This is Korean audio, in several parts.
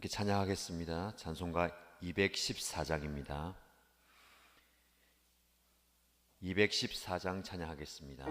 함께 찬양하겠습니다. 찬송가 214장입니다. 214장 찬양하겠습니다.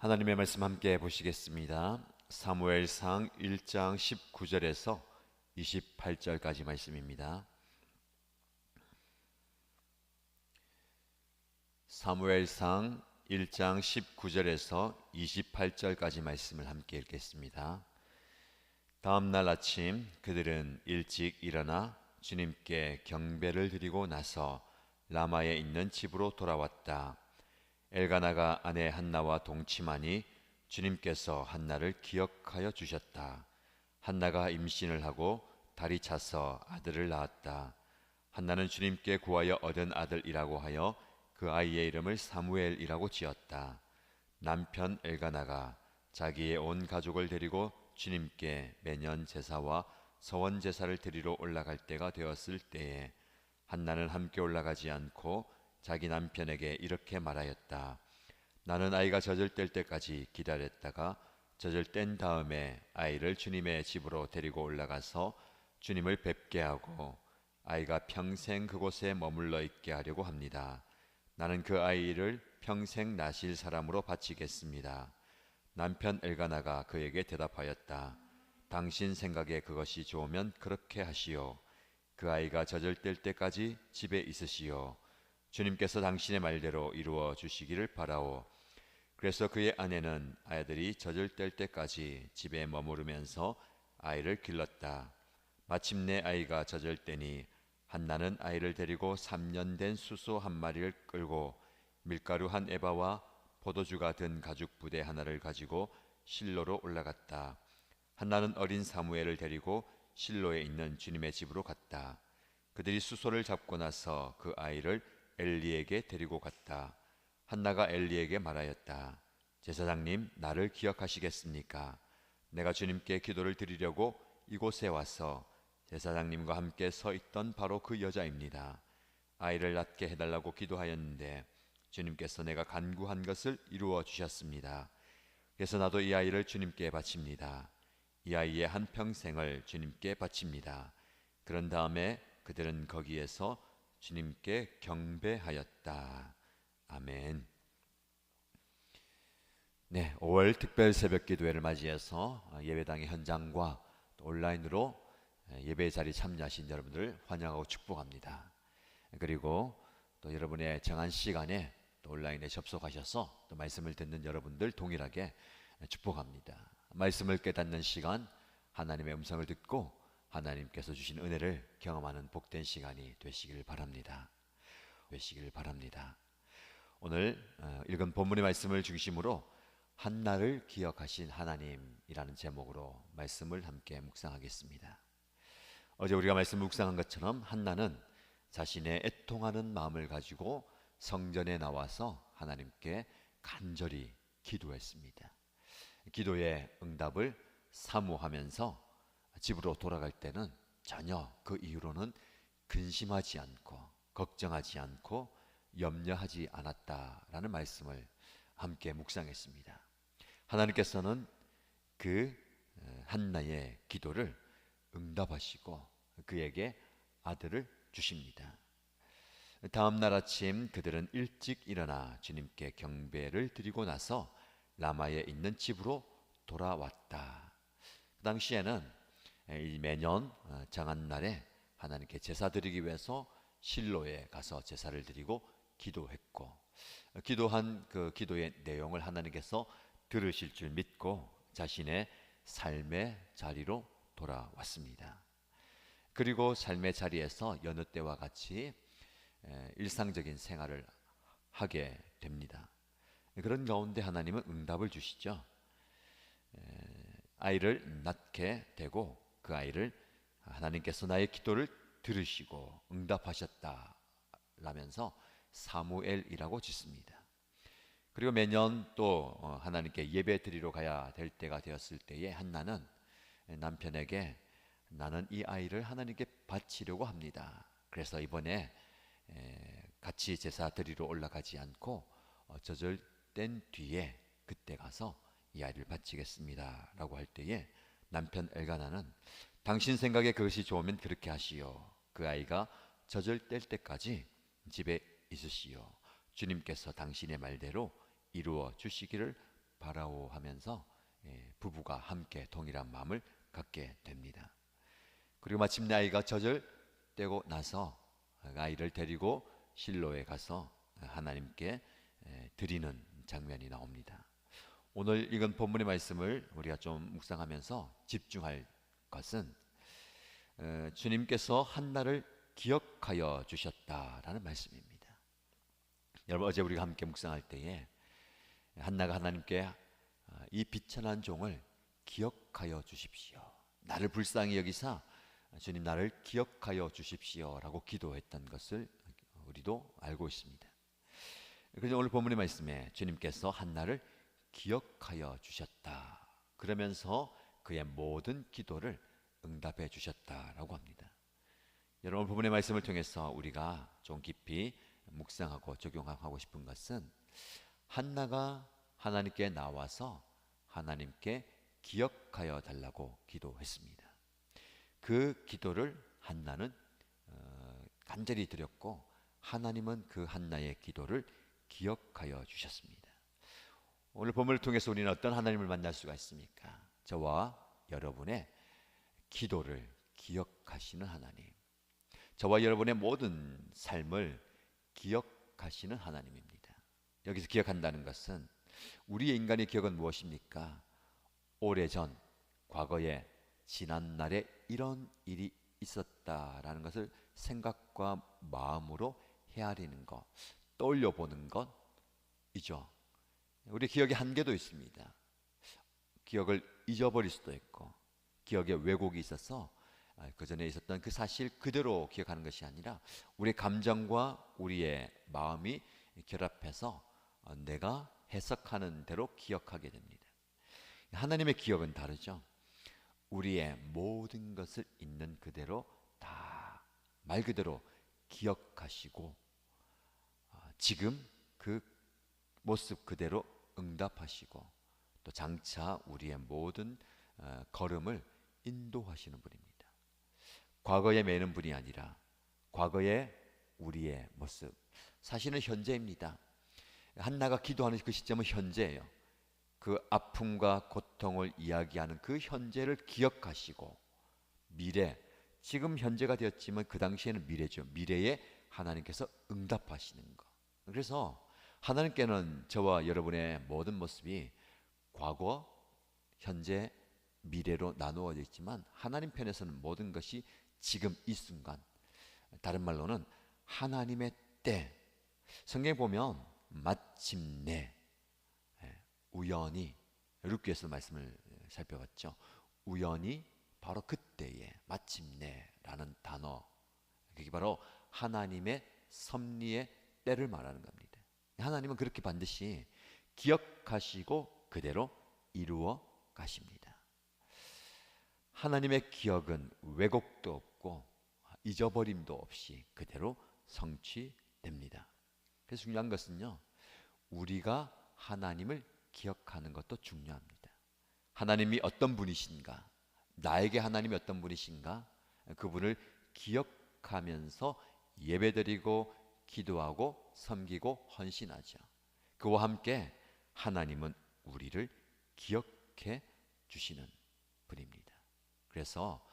하나님의 말씀 함께 보시겠습니다. 사무엘상 1장 19절에서 28절까지 말씀입니다. 사무엘상 1장 19절에서 28절까지 말씀을 함께 읽겠습니다. 다음 날 아침 그들은 일찍 일어나 주님께 경배를 드리고 나서 라마에 있는 집으로 돌아왔다. 엘가나가 아내 한나와 동침하니 주님께서 한나를 기억하여 주셨다. 한나가 임신을 하고 달이 차서 아들을 낳았다. 한나는 주님께 구하여 얻은 아들이라고 하여 그 아이의 이름을 사무엘이라고 지었다. 남편 엘가나가 자기의 온 가족을 데리고 주님께 매년 제사와 서원 제사를 드리러 올라갈 때가 되었을 때에 한나는 함께 올라가지 않고 자기 남편에게 이렇게 말하였다. 나는 아이가 젖을 뗄 때까지 기다렸다가 젖을 뗀 다음에 아이를 주님의 집으로 데리고 올라가서 주님을 뵙게 하고 아이가 평생 그곳에 머물러 있게 하려고 합니다. 나는 그 아이를 평생 나실 사람으로 바치겠습니다. 남편 엘가나가 그에게 대답하였다. 당신 생각에 그것이 좋으면 그렇게 하시오. 그 아이가 젖을 뗄 때까지 집에 있으시오. 주님께서 당신의 말대로 이루어 주시기를 바라오. 그래서 그의 아내는 아이들이 젖을 뗄 때까지 집에 머무르면서 아이를 길렀다. 마침내 아이가 젖을 떼니 한나는 아이를 데리고 3년 된 수소 한 마리를 끌고 밀가루 한 에바와 포도주가 든 가죽 부대 하나를 가지고 실로로 올라갔다. 한나는 어린 사무엘을 데리고 실로에 있는 주님의 집으로 갔다. 그들이 수소를 잡고 나서 그 아이를 엘리에게 데리고 갔다. 한나가 엘리에게 말하였다. 제사장님, 나를 기억하시겠습니까? 내가 주님께 기도를 드리려고 이곳에 와서 제사장님과 함께 서 있던 바로 그 여자입니다. 아이를 낳게 해달라고 기도하였는데 주님께서 내가 간구한 것을 이루어 주셨습니다. 그래서 나도 이 아이를 주님께 바칩니다. 이 아이의 한 평생을 주님께 바칩니다. 그런 다음에 그들은 거기에서 주님께 경배하였다. 아멘. 네, 5월 특별 새벽 기도회를 맞이해서 예배당의 현장과 또 온라인으로 예배 자리 참여하신 여러분들 환영하고 축복합니다. 그리고 또 여러분의 정한 시간에 또 온라인에 접속하셔서 또 말씀을 듣는 여러분들 동일하게 축복합니다. 말씀을 깨닫는 시간, 하나님의 음성을 듣고 하나님께서 주신 은혜를 경험하는 복된 시간이 되시길 바랍니다. 오늘 읽은 본문의 말씀을 중심으로 한나를 기억하신 하나님이라는 제목으로 말씀을 함께 묵상하겠습니다. 어제 우리가 말씀 묵상한 것처럼 한나는 자신의 애통하는 마음을 가지고 성전에 나와서 하나님께 간절히 기도했습니다. 기도의 응답을 사모하면서 집으로 돌아갈 때는 전혀 그 이후로는 근심하지 않고 걱정하지 않고 염려하지 않았다라는 말씀을 함께 묵상했습니다. 하나님께서는 그 한나의 기도를 응답하시고 그에게 아들을 주십니다. 다음 날 아침 그들은 일찍 일어나 주님께 경배를 드리고 나서 라마에 있는 집으로 돌아왔다. 그 당시에는 매년 정한 날에 하나님께 제사 드리기 위해서 실로에 가서 제사를 드리고 기도했고 기도한 그 기도의 내용을 하나님께서 들으실 줄 믿고 자신의 삶의 자리로 돌아왔습니다. 그리고 삶의 자리에서 여느 때와 같이 일상적인 생활을 하게 됩니다. 그런 가운데 하나님은 응답을 주시죠. 아이를 낳게 되고 그 아이를 하나님께서 나의 기도를 들으시고 응답하셨다 라면서 사무엘이라고 짓습니다. 그리고 매년 또 하나님께 예배 드리러 가야 될 때가 되었을 때에 한나는 남편에게 나는 이 아이를 하나님께 바치려고 합니다. 그래서 이번에 같이 제사 드리러 올라가지 않고 젖을 뗀 뒤에 그때 가서 이 아이를 바치겠습니다 라고 할 때에 남편 엘가나는 당신 생각에 그것이 좋으면 그렇게 하시오. 그 아이가 젖을 뗄 때까지 집에 있으시오. 주님께서 당신의 말대로 이루어 주시기를 바라오 하면서 부부가 함께 동일한 마음을 갖게 됩니다. 그리고 마침내 아이가 젖을 떼고 나서 아이를 데리고 실로에 가서 하나님께 드리는 장면이 나옵니다. 오늘 읽은 본문의 말씀을 우리가 좀 묵상하면서 집중할 것은 주님께서 한나를 기억하여 주셨다라는 말씀입니다. 여러분, 어제 우리가 함께 묵상할 때에 한나가 하나님께 이 비천한 종을 기억하여 주십시오, 나를 불쌍히 여기사 주님 나를 기억하여 주십시오 라고 기도했던 것을 우리도 알고 있습니다. 그래서 오늘 본문의 말씀에 주님께서 한나를 기억하여 주셨다 그러면서 그의 모든 기도를 응답해 주셨다라고 합니다. 여러분, 본문의 말씀을 통해서 우리가 좀 깊이 묵상하고 적용하고 싶은 것은 한나가 하나님께 나와서 하나님께 기억하여 달라고 기도했습니다. 그 기도를 한나는 간절히 드렸고 하나님은 그 한나의 기도를 기억하여 주셨습니다. 오늘 본문을 통해서 우리는 어떤 하나님을 만날 수가 있습니까? 저와 여러분의 기도를 기억하시는 하나님, 저와 여러분의 모든 삶을 기억하시는 하나님입니다. 여기서 기억한다는 것은 우리의 인간의 기억은 무엇입니까? 오래전, 과거에, 지난날에 이런 일이 있었다라는 것을 생각과 마음으로 헤아리는 것, 떠올려 보는 것이죠. 우리 기억에 한계도 있습니다. 기억을 잊어버릴 수도 있고, 기억에 왜곡이 있어서 그 전에 있었던 그 사실 그대로 기억하는 것이 아니라 우리의 감정과 우리의 마음이 결합해서 내가 해석하는 대로 기억하게 됩니다. 하나님의 기억은 다르죠. 우리의 모든 것을 있는 그대로 다 말 그대로 기억하시고 지금 그 모습 그대로 응답하시고 또 장차 우리의 모든 걸음을 인도하시는 분입니다. 과거에 매는 분이 아니라 과거의 우리의 모습, 사실은 현재입니다. 한나가 기도하는 그 시점은 현재예요. 그 아픔과 고통을 이야기하는 그 현재를 기억하시고 미래, 지금 현재가 되었지만 그 당시에는 미래죠. 미래에 하나님께서 응답하시는 것. 그래서 하나님께는 저와 여러분의 모든 모습이 과거, 현재, 미래로 나누어져 있지만 하나님 편에서는 모든 것이 지금 이 순간, 다른 말로는 하나님의 때. 성경에 보면 마침내, 우연히, 룻기에서 말씀을 살펴봤죠. 우연히, 바로 그때에, 마침내라는 단어, 그게 바로 하나님의 섭리의 때를 말하는 겁니다. 하나님은 그렇게 반드시 기억하시고 그대로 이루어 가십니다. 하나님의 기억은 왜곡도 없고 잊어버림도 없이 그대로 성취됩니다. 그래서 중요한 것은요, 우리가 하나님을 기억하는 것도 중요합니다. 하나님이 어떤 분이신가, 나에게 하나님이 어떤 분이신가, 그분을 기억하면서 예배드리고 기도하고 섬기고 헌신하죠. 그와 함께 하나님은 우리를 기억해 주시는 분입니다. 그래서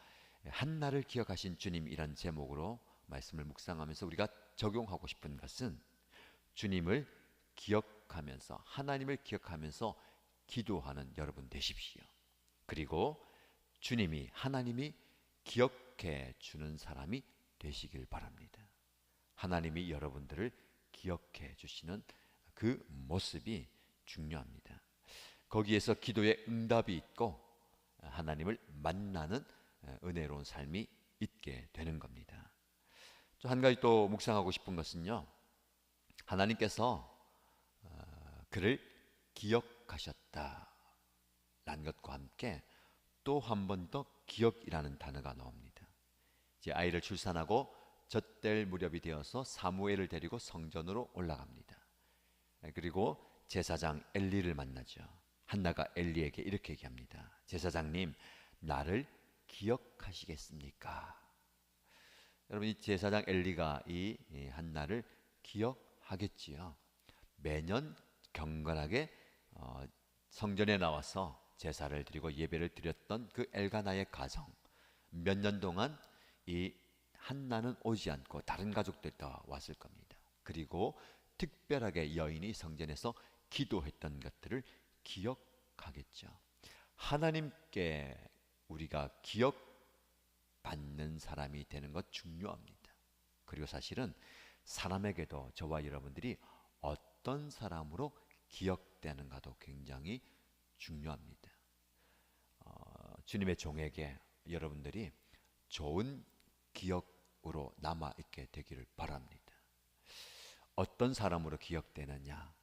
한나를 기억하신 주님이란 제목으로 말씀을 묵상하면서 우리가 적용하고 싶은 것은 주님을 기억하면서, 하나님을 기억하면서 기도하는 여러분 되십시오. 그리고 주님이, 하나님이 기억해 주는 사람이 되시길 바랍니다. 하나님이 여러분들을 기억해 주시는 그 모습이 중요합니다. 거기에서 기도의 응답이 있고 하나님을 만나는 은혜로운 삶이 있게 되는 겁니다. 한 가지 또 묵상하고 싶은 것은요, 하나님께서 그를 기억하셨다라는 것과 함께 또 한 번 더 기억이라는 단어가 나옵니다. 이제 아이를 출산하고 젖될 무렵이 되어서 사무엘을 데리고 성전으로 올라갑니다. 그리고 제사장 엘리를 만나죠. 한나가 엘리에게 이렇게 얘기합니다. 제사장님, 나를 기억하시겠습니까? 여러분, 이 제사장 엘리가 이 한나를 기억하겠지요. 매년 경건하게 성전에 나와서 제사를 드리고 예배를 드렸던 그 엘가나의 가정, 몇 년 동안 이 한나는 오지 않고 다른 가족들 다 왔을 겁니다. 그리고 특별하게 여인이 성전에서 기도했던 것들을 기억하겠죠. 하나님께 우리가 받는 사람이 되는 것 중요합니다. 그리고 사실은 사람에게도 저와 여러분들이 어떤 사람으로 기억되는가도 굉장히 중요합니다. 주님의 종에게 여러분들이 좋은 기억으로 남아있게 되기를 바랍니다. 어떤 사람으로 기억되느냐?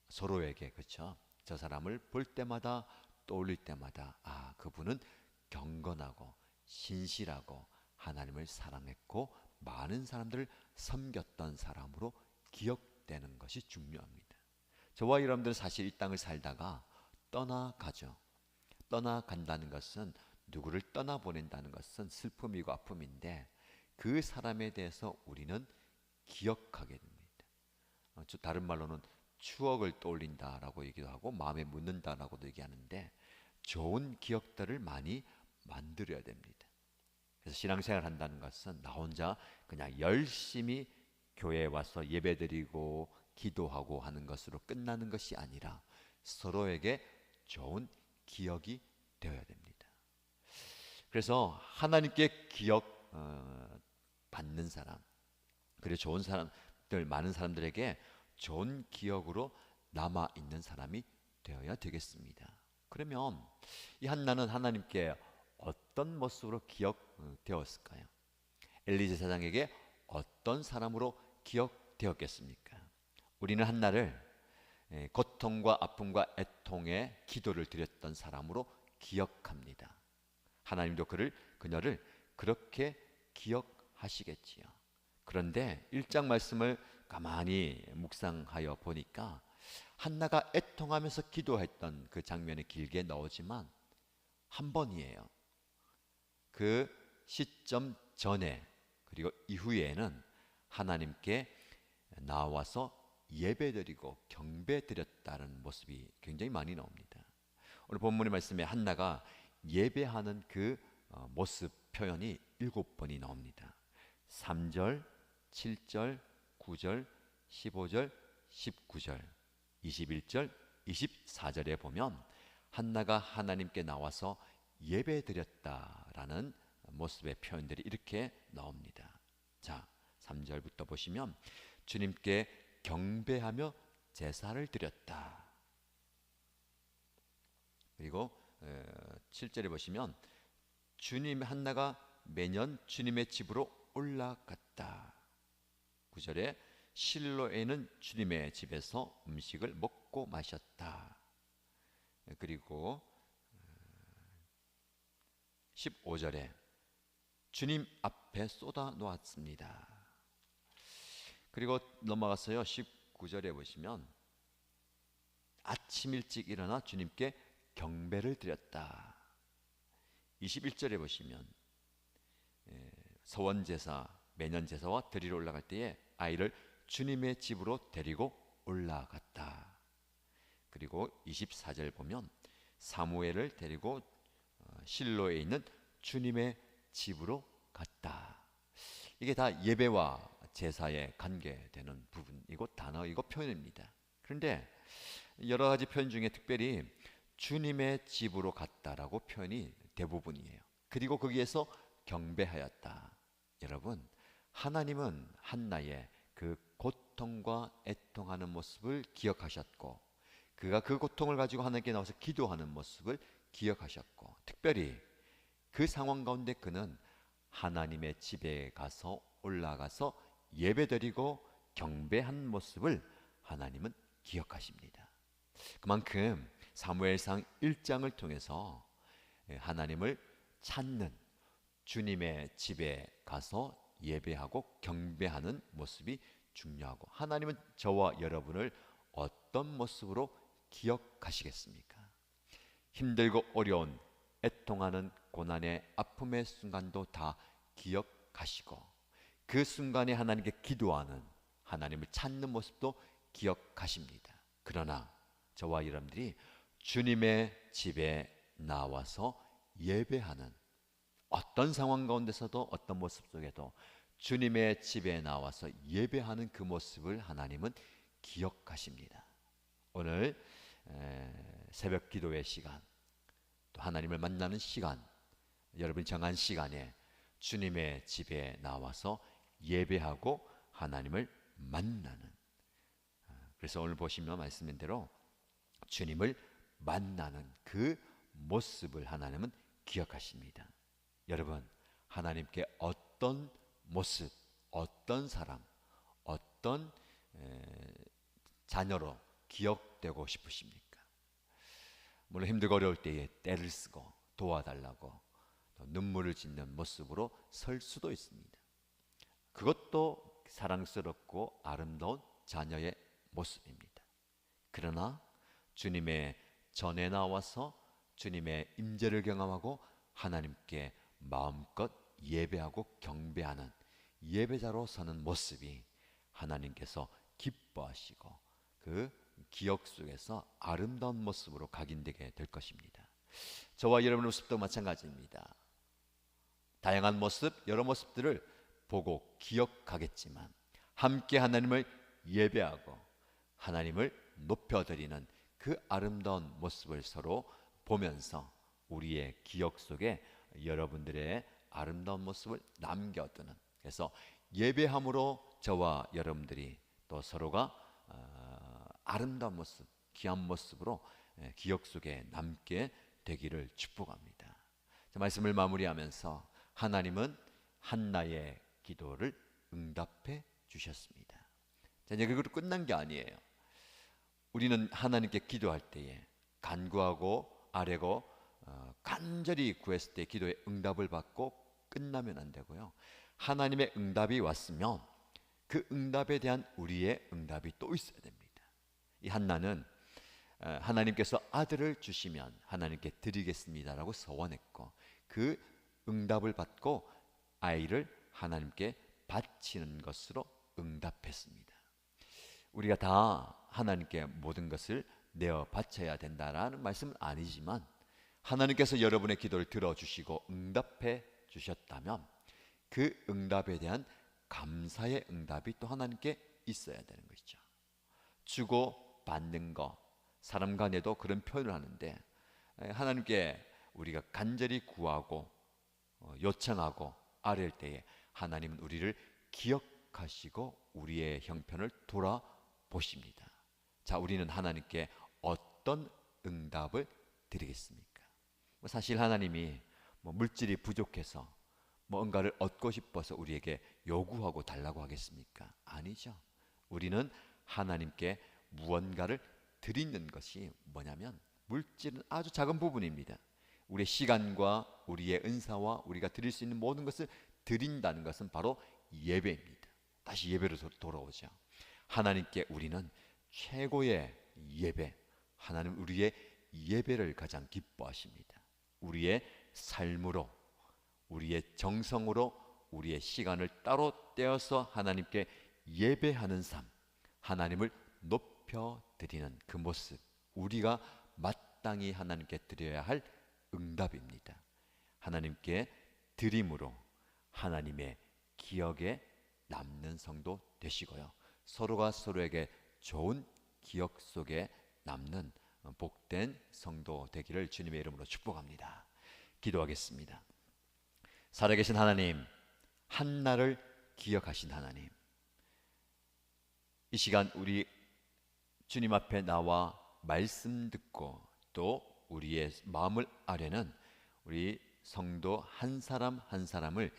서로에게, 그렇죠? 저 사람을 볼 때마다, 떠올릴 때마다 그분은 경건하고 신실하고 하나님을 사랑했고 많은 사람들을 섬겼던 사람으로 기억되는 것이 중요합니다. 저와 여러분들은 사실 이 땅을 살다가 떠나가죠. 떠나간다는 것은, 누구를 떠나보낸다는 것은 슬픔이고 아픔인데, 그 사람에 대해서 우리는 기억하게 됩니다. 다른 말로는 추억을 떠올린다라고 얘기도 하고 마음에 묻는다라고도 얘기하는데, 좋은 기억들을 많이 만들어야 됩니다. 그래서 신앙생활 한다는 것은 나 혼자 그냥 열심히 교회에 와서 예배드리고 기도하고 하는 것으로 끝나는 것이 아니라 서로에게 좋은 기억이 되어야 됩니다. 그래서 하나님께 기억 받는 사람, 그리고 좋은 사람들, 많은 사람들에게 좋은 기억으로 남아 있는 사람이 되어야 되겠습니다. 그러면 이 한나는 하나님께 어떤 모습으로 기억되었을까요? 엘리 제사장에게 어떤 사람으로 기억되었겠습니까? 우리는 한나를 고통과 아픔과 애통에 기도를 드렸던 사람으로 기억합니다. 하나님도 그녀를 그렇게 기억하시겠지요. 그런데 1장 말씀을 가만히 묵상하여 보니까 한나가 애통하면서 기도했던 그 장면이 길게 나오지만 한 번이에요. 그 시점 전에 그리고 이후에는 하나님께 나와서 예배드리고 경배드렸다는 모습이 굉장히 많이 나옵니다. 오늘 본문의 말씀에 한나가 예배하는 그 모습 표현이 7번이 나옵니다. 3절, 7절, 9절, 15절, 19절, 21절, 24절에 보면 한나가 하나님께 나와서 예배드렸다라는 모습의 표현들이 이렇게 나옵니다. 자, 3절부터 보시면 주님께 경배하며 제사를 드렸다. 그리고 7절에 보시면 한나가 매년 주님의 집으로 올라갔다. 9절에 실로에는 주님의 집에서 음식을 먹고 마셨다. 그리고 15절에 주님 앞에 쏟아 놓았습니다. 그리고 넘어가서요 19절에 보시면 아침 일찍 일어나 주님께 경배를 드렸다. 21절에 보시면 서원제사, 매년제사와 드리러 올라갈 때에 아이를 주님의 집으로 데리고 올라갔다. 그리고 24절 보면 사무엘을 데리고 실로에 있는 주님의 집으로 갔다. 이게 다 예배와 제사에 관계되는 부분이고 단어이고 표현입니다. 그런데 여러 가지 표현 중에 특별히 주님의 집으로 갔다라고 표현이 대부분이에요. 그리고 거기에서 경배하였다. 여러분, 하나님은 한나의 그 고통과 애통하는 모습을 기억하셨고, 그가 그 고통을 가지고 하나님께 나와서 기도하는 모습을 기억하셨고, 특별히 그 상황 가운데 그는 하나님의 집에 가서 올라가서 예배드리고 경배한 모습을 하나님은 기억하십니다. 그만큼 사무엘상 1장을 통해서 하나님을 찾는, 주님의 집에 가서 예배하고 경배하는 모습이 중요하고, 하나님은 저와 여러분을 어떤 모습으로 기억하시겠습니까? 힘들고 어려운 애통하는 고난의 아픔의 순간도 다 기억하시고, 그 순간에 하나님께 기도하는, 하나님을 찾는 모습도 기억하십니다. 그러나 저와 여러분들이 주님의 집에 나와서 예배하는, 어떤 상황 가운데서도 어떤 모습 속에도 주님의 집에 나와서 예배하는 그 모습을 하나님은 기억하십니다. 오늘 새벽 기도의 시간, 또 하나님을 만나는 시간, 여러분이 정한 시간에 주님의 집에 나와서 예배하고 하나님을 만나는, 그래서 오늘 보시면 말씀인 대로 주님을 만나는 그 모습을 하나님은 기억하십니다. 여러분, 하나님께 어떤 모습, 어떤 사람, 어떤 자녀로 기억되고 싶으십니까? 물론 힘들고 어려울 때에 떼를 쓰고 도와달라고 눈물을 짓는 모습으로 설 수도 있습니다. 그것도 사랑스럽고 아름다운 자녀의 모습입니다. 그러나 주님의 전에 나와서 주님의 임재를 경험하고 하나님께 마음껏 예배하고 경배하는 예배자로 서는 모습이 하나님께서 기뻐하시고 그 기억 속에서 아름다운 모습으로 각인되게 될 것입니다. 저와 여러분의 모습도 마찬가지입니다. 다양한 모습, 여러 모습들을 보고 기억하겠지만 함께 하나님을 예배하고 하나님을 높여드리는 그 아름다운 모습을 서로 보면서 우리의 기억 속에 여러분들의 아름다운 모습을 남겨두는, 그래서 예배함으로 저와 여러분들이 또 서로가 아름다운 모습, 귀한 모습으로 기억 속에 남게 되기를 축복합니다. 말씀을 마무리하면서 하나님은 한나의 기도를 응답해 주셨습니다. 이제 그걸로 끝난 게 아니에요. 우리는 하나님께 기도할 때에 간구하고 아뢰고 간절히 구했을 때 기도의 응답을 받고 끝나면 안 되고요. 하나님의 응답이 왔으면 그 응답에 대한 우리의 응답이 또 있어야 됩니다. 이 한나는 하나님께서 아들을 주시면 하나님께 드리겠습니다라고 서원했고 그 응답을 받고 아이를 하나님께 바치는 것으로 응답했습니다. 우리가 다 하나님께 모든 것을 내어 바쳐야 된다라는 말씀은 아니지만 하나님께서 여러분의 기도를 들어주시고 응답해 주셨다면 그 응답에 대한 감사의 응답이 또 하나님께 있어야 되는 것이죠. 주고 받는 거, 사람 간에도 그런 표현을 하는데 하나님께 우리가 간절히 구하고 요청하고 아뢰을 때에 하나님은 우리를 기억하시고 우리의 형편을 돌아보십니다. 자, 우리는 하나님께 어떤 응답을 드리겠습니까? 사실 하나님이 물질이 부족해서 뭔가를 얻고 싶어서 우리에게 요구하고 달라고 하겠습니까? 아니죠. 우리는 하나님께 무언가를 드리는 것이 뭐냐면 물질은 아주 작은 부분입니다. 우리의 시간과 우리의 은사와 우리가 드릴 수 있는 모든 것을 드린다는 것은 바로 예배입니다. 다시 예배로 돌아오죠. 하나님께 우리는 최고의 예배, 하나님 우리의 예배를 가장 기뻐하십니다. 우리의 삶으로, 우리의 정성으로, 우리의 시간을 따로 떼어서 하나님께 예배하는 삶, 하나님을 높여드리는 그 모습, 우리가 마땅히 하나님께 드려야 할 응답입니다. 하나님께 드림으로 하나님의 기억에 남는 성도 되시고요. 서로가 서로에게 좋은 기억 속에 남는 복된 성도 되기를 주님의 이름으로 축복합니다. 기도하겠습니다. 살아계신 하나님, 한나를 기억하신 하나님, 이 시간 우리 주님 앞에 나와 말씀 듣고 또 우리의 마음을 아뢰는 우리 성도 한 사람 한 사람을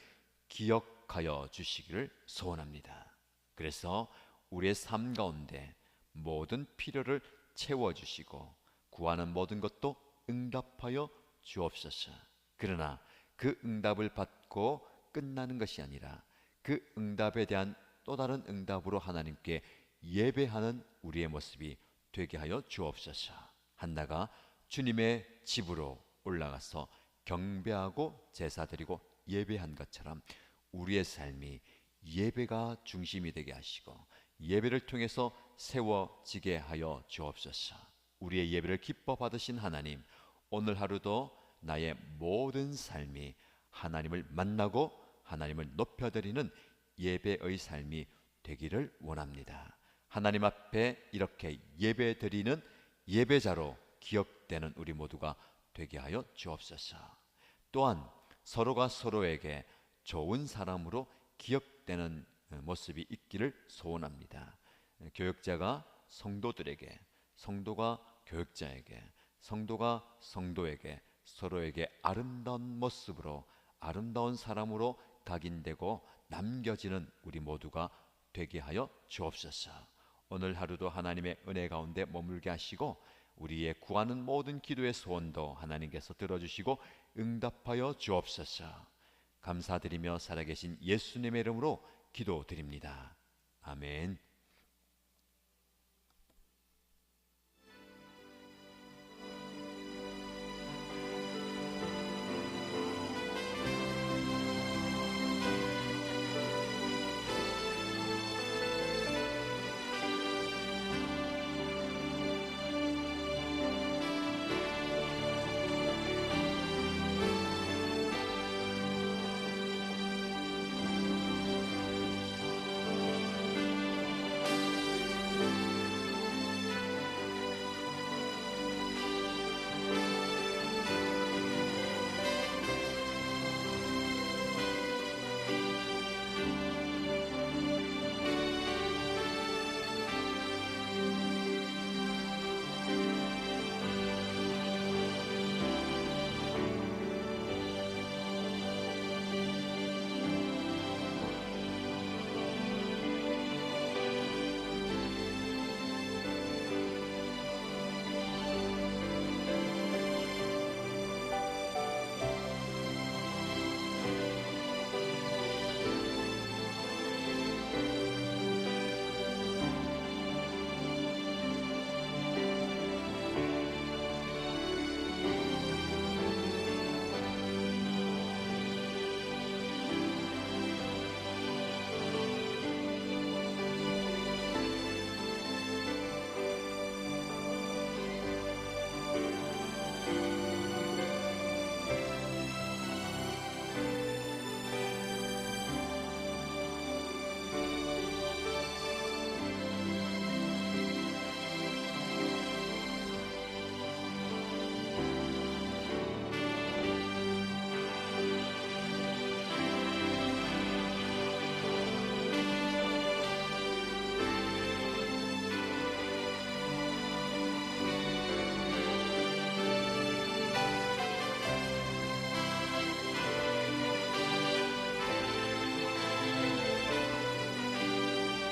기억하여 주시기를 소원합니다. 그래서 우리의 삶 가운데 모든 필요를 채워주시고 구하는 모든 것도 응답하여 주옵소서. 그러나 그 응답을 받고 끝나는 것이 아니라 그 응답에 대한 또 다른 응답으로 하나님께 예배하는 우리의 모습이 되게 하여 주옵소서. 한나가 주님의 집으로 올라가서 경배하고 제사드리고 예배한 것처럼 우리의 삶이 예배가 중심이 되게 하시고 예배를 통해서 세워지게 하여 주옵소서. 우리의 예배를 기뻐 받으신 하나님, 오늘 하루도 나의 모든 삶이 하나님을 만나고 하나님을 높여드리는 예배의 삶이 되기를 원합니다. 하나님 앞에 이렇게 예배드리는 예배자로 기억되는 우리 모두가 되게 하여 주옵소서. 또한 서로가 서로에게 좋은 사람으로 기억되는 모습이 있기를 소원합니다. 교역자가 성도들에게, 성도가 교역자에게, 성도가 성도에게 서로에게 아름다운 모습으로, 아름다운 사람으로 각인되고 남겨지는 우리 모두가 되게 하여 주옵소서. 오늘 하루도 하나님의 은혜 가운데 머물게 하시고 우리의 구하는 모든 기도의 소원도 하나님께서 들어주시고 응답하여 주옵소서. 감사드리며 살아계신 예수님의 이름으로 기도드립니다. 아멘.